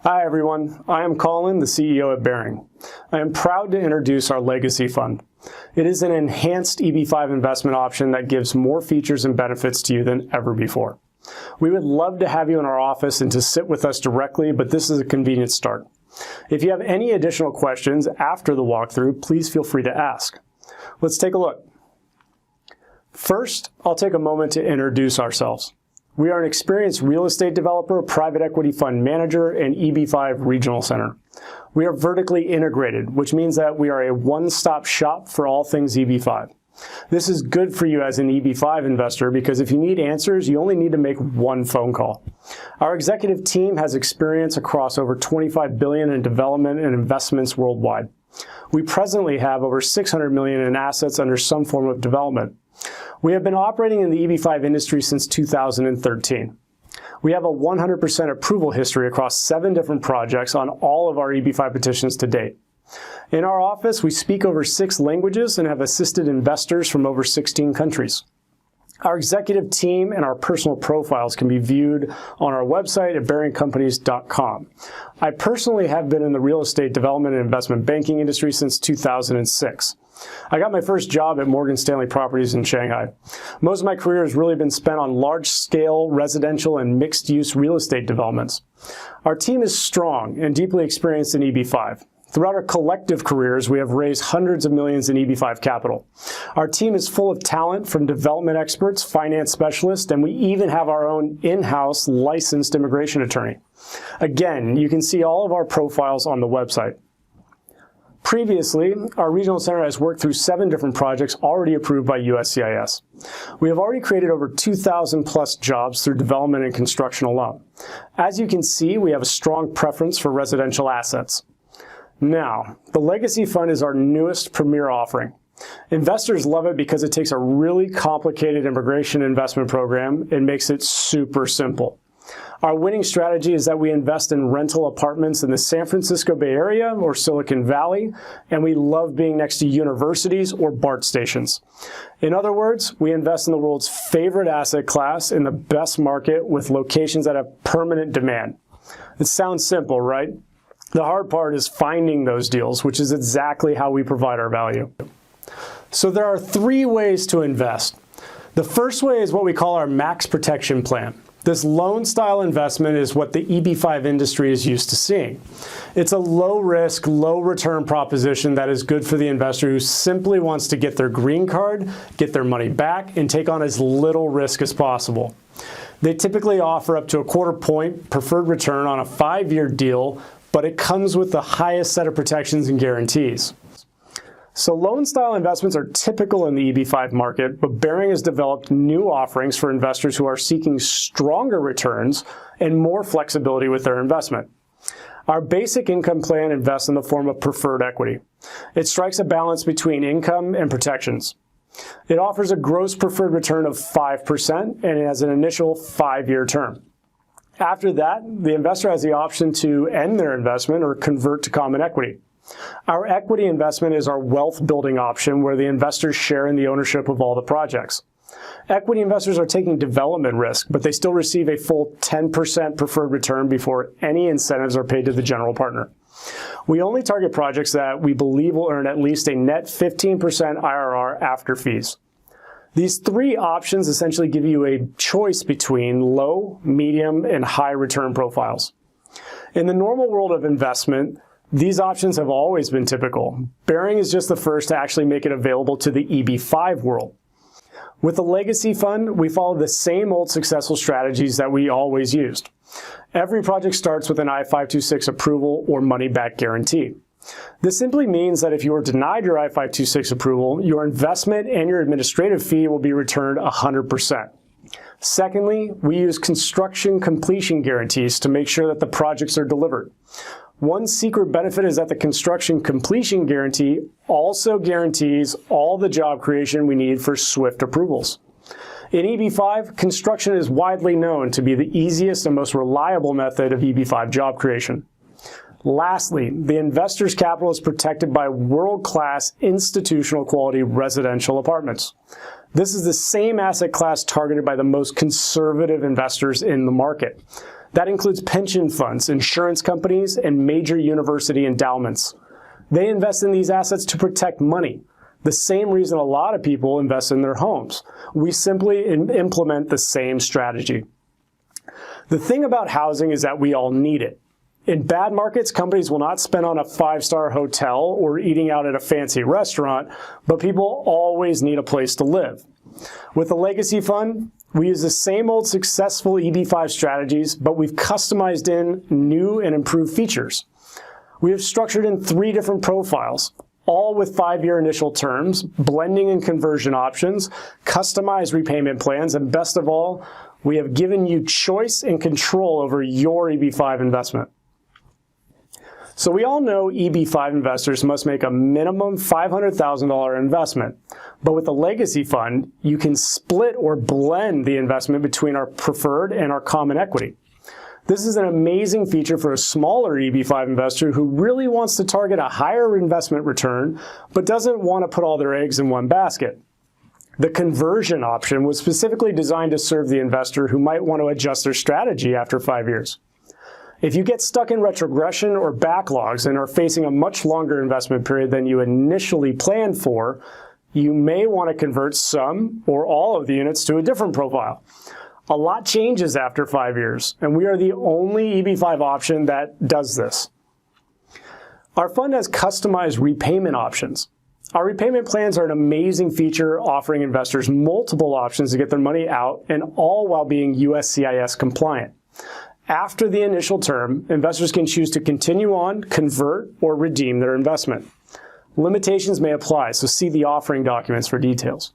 Hi everyone, I am Colin, the CEO at Baring. I am proud to introduce our Legacy Fund. It is an enhanced EB5 investment option that gives more features and benefits to you than ever before. We would love to have you in our office and to sit with us directly, but this is a convenient start. If you have any additional questions after the walkthrough, please feel free to ask. Let's take a look. First, I'll take a moment to introduce ourselves. We are an experienced real estate developer, private equity fund manager, and EB5 regional center. We are vertically integrated, which means that we are a one-stop shop for all things EB5. This is good for you as an EB5 investor because if you need answers, you only need to make one phone call. Our executive team has experience across over $25 billion in development and investments worldwide. We presently have over $600 million in assets under some form of development. We have been operating in the EB5 industry since 2013. We have a 100% approval history across 7 different projects on all of our EB5 petitions to date. In our office, we speak over 6 languages and have assisted investors from over 16 countries. Our executive team and our personal profiles can be viewed on our website at baringcompanies.com. I personally have been in the real estate development and investment banking industry since 2006. I got my first job at Morgan Stanley Properties in Shanghai. Most of my career has really been spent on large-scale residential and mixed-use real estate developments. Our team is strong and deeply experienced in EB5. Throughout our collective careers, we have raised hundreds of millions in EB5 capital. Our team is full of talent from development experts, finance specialists, and we even have our own in-house licensed immigration attorney. Again, you can see all of our profiles on the website. Previously, our regional center has worked through 7 different projects already approved by USCIS. We have already created over 2,000 plus jobs through development and construction alone. As you can see, we have a strong preference for residential assets. Now, the Legacy Fund is our newest premier offering. Investors love it because it takes a really complicated immigration investment program and makes it super simple. Our winning strategy is that we invest in rental apartments in the San Francisco Bay Area or Silicon Valley, and we love being next to universities or BART stations. In other words, we invest in the world's favorite asset class in the best market with locations that have permanent demand. It sounds simple, right? The hard part is finding those deals, which is exactly how we provide our value. So there are 3 ways to invest. The first way is what we call our max protection plan. This loan-style investment is what the EB5 industry is used to seeing. It's a low-risk, low-return proposition that is good for the investor who simply wants to get their green card, get their money back, and take on as little risk as possible. They typically offer up to a 1/4 point preferred return on a 5-year deal, but it comes with the highest set of protections and guarantees. So loan-style investments are typical in the EB5 market, but Baring has developed new offerings for investors who are seeking stronger returns and more flexibility with their investment. Our basic income plan invests in the form of preferred equity. It strikes a balance between income and protections. It offers a gross preferred return of 5% and it has an initial 5-year term. After that, the investor has the option to end their investment or convert to common equity. Our equity investment is our wealth building option where the investors share in the ownership of all the projects. Equity investors are taking development risk, but they still receive a full 10% preferred return before any incentives are paid to the general partner. We only target projects that we believe will earn at least a net 15% IRR after fees. These 3 options essentially give you a choice between low, medium, and high return profiles. In the normal world of investment, these options have always been typical. Baring is just the first to actually make it available to the EB5 world. With the Legacy Fund, we follow the same old successful strategies that we always used. Every project starts with an I-526 approval or money-back guarantee. This simply means that if you are denied your I-526 approval, your investment and your administrative fee will be returned 100%. Secondly, we use construction completion guarantees to make sure that the projects are delivered. One secret benefit is that the construction completion guarantee also guarantees all the job creation we need for swift approvals. In EB5, construction is widely known to be the easiest and most reliable method of EB5 job creation. Lastly, the investor's capital is protected by world-class institutional quality residential apartments. This is the same asset class targeted by the most conservative investors in the market. That includes pension funds, insurance companies, and major university endowments. They invest in these assets to protect money, the same reason a lot of people invest in their homes. We simply implement the same strategy. The thing about housing is that we all need it. In bad markets, companies will not spend on a five-star hotel or eating out at a fancy restaurant, but people always need a place to live. With the Legacy Fund, we use the same old successful EB5 strategies, but we've customized in new and improved features. We have structured in 3 different profiles, all with 5-year initial terms, blending and conversion options, customized repayment plans, and best of all, we have given you choice and control over your EB5 investment. So we all know EB5 investors must make a minimum $500,000 investment, but with the Legacy Fund, you can split or blend the investment between our preferred and our common equity. This is an amazing feature for a smaller EB5 investor who really wants to target a higher investment return, but doesn't want to put all their eggs in one basket. The conversion option was specifically designed to serve the investor who might want to adjust their strategy after 5 years. If you get stuck in retrogression or backlogs and are facing a much longer investment period than you initially planned for, you may want to convert some or all of the units to a different profile. A lot changes after 5 years, and we are the only EB5 option that does this. Our fund has customized repayment options. Our repayment plans are an amazing feature, offering investors multiple options to get their money out, and all while being USCIS compliant. After the initial term, investors can choose to continue on, convert, or redeem their investment. Limitations may apply, so see the offering documents for details.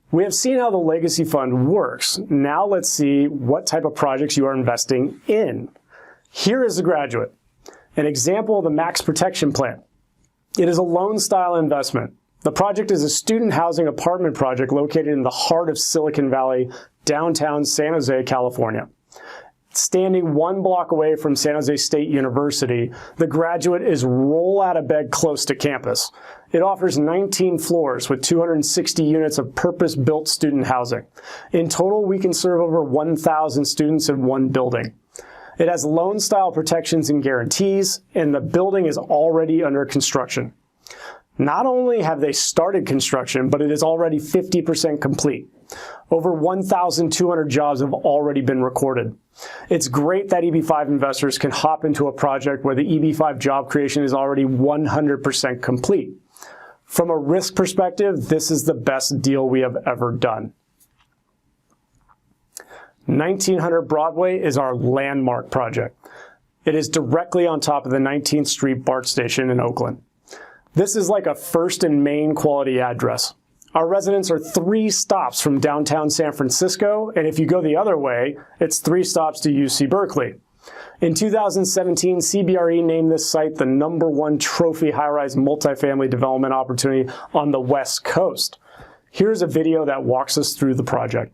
We have seen how the Legacy Fund works. Now let's see what type of projects you are investing in. Here is the Graduate, an example of the Max Protection Plan. It is a loan-style investment. The project is a student housing apartment project located in the heart of Silicon Valley, downtown San Jose, California. Standing 1 block away from San Jose State University, the Graduate is roll out of bed close to campus. It offers 19 floors with 260 units of purpose-built student housing. In total, we can serve over 1,000 students in one building. It has loan-style protections and guarantees, and the building is already under construction. Not only have they started construction, but it is already 50% complete. Over 1,200 jobs have already been recorded. It's great that EB5 investors can hop into a project where the EB5 job creation is already 100% complete. From a risk perspective, this is the best deal we have ever done. 1900 Broadway is our landmark project. It is directly on top of the 19th Street BART station in Oakland. This is like a First and Main quality address. Our residents are 3 stops from downtown San Francisco, and if you go the other way, it's 3 stops to UC Berkeley. In 2017, CBRE named this site the #1 trophy high-rise multifamily development opportunity on the West Coast. Here's a video that walks us through the project.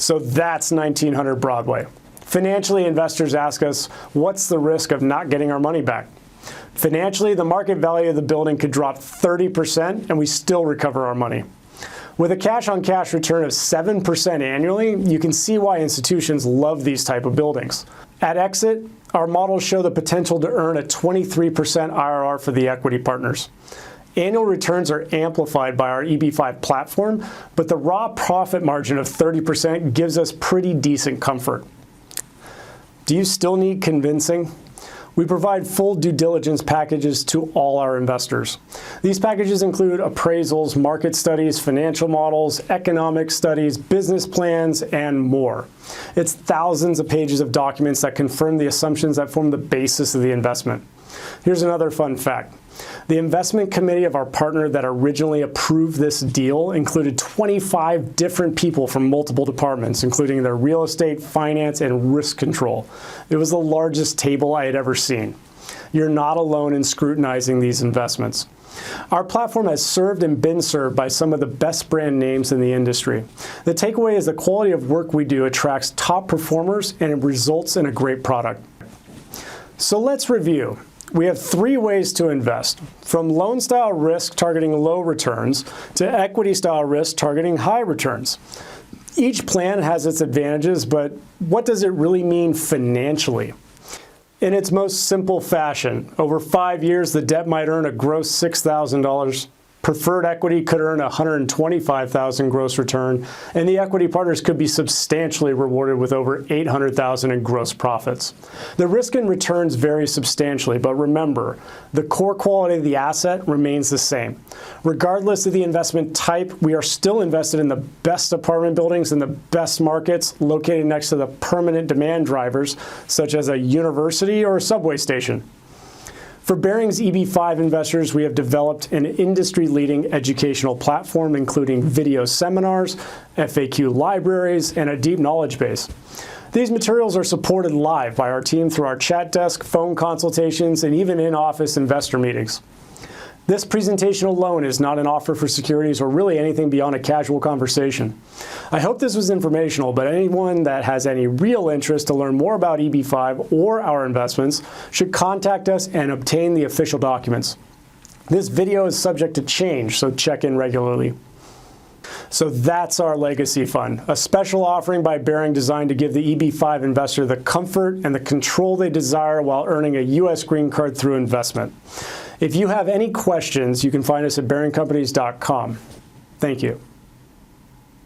So that's 1900 Broadway. Financially, investors ask us, what's the risk of not getting our money back? Financially, the market value of the building could drop 30% and we still recover our money. With a cash-on-cash return of 7% annually, you can see why institutions love these type of buildings. At exit, our models show the potential to earn a 23% IRR for the equity partners. Annual returns are amplified by our EB5 platform, but the raw profit margin of 30% gives us pretty decent comfort. Do you still need convincing? We provide full due diligence packages to all our investors. These packages include appraisals, market studies, financial models, economic studies, business plans, and more. It's thousands of pages of documents that confirm the assumptions that form the basis of the investment. Here's another fun fact. The investment committee of our partner that originally approved this deal included 25 different people from multiple departments, including their real estate, finance, and risk control. It was the largest table I had ever seen. You're not alone in scrutinizing these investments. Our platform has served and been served by some of the best brand names in the industry. The takeaway is the quality of work we do attracts top performers and it results in a great product. So let's review. We have 3 ways to invest, from loan-style risk targeting low returns to equity-style risk targeting high returns. Each plan has its advantages, but what does it really mean financially? In its most simple fashion, over 5 years, the debt might earn a gross $6,000. Preferred equity could earn a $125,000 gross return, and the equity partners could be substantially rewarded with over $800,000 in gross profits. The risk and returns vary substantially, but remember, the core quality of the asset remains the same. Regardless of the investment type, we are still invested in the best apartment buildings in the best markets located next to the permanent demand drivers, such as a university or a subway station. For Barings EB5 investors, we have developed an industry-leading educational platform, including video seminars, FAQ libraries, and a deep knowledge base. These materials are supported live by our team through our chat desk, phone consultations, and even in-office investor meetings. This presentation alone is not an offer for securities or really anything beyond a casual conversation. I hope this was informational, but anyone that has any real interest to learn more about EB5 or our investments should contact us and obtain the official documents. This video is subject to change, so check in regularly. So that's our legacy fund, a special offering by Baring designed to give the EB5 investor the comfort and the control they desire while earning a U.S. green card through investment. If you have any questions, you can find us at baringcompanies.com. Thank you.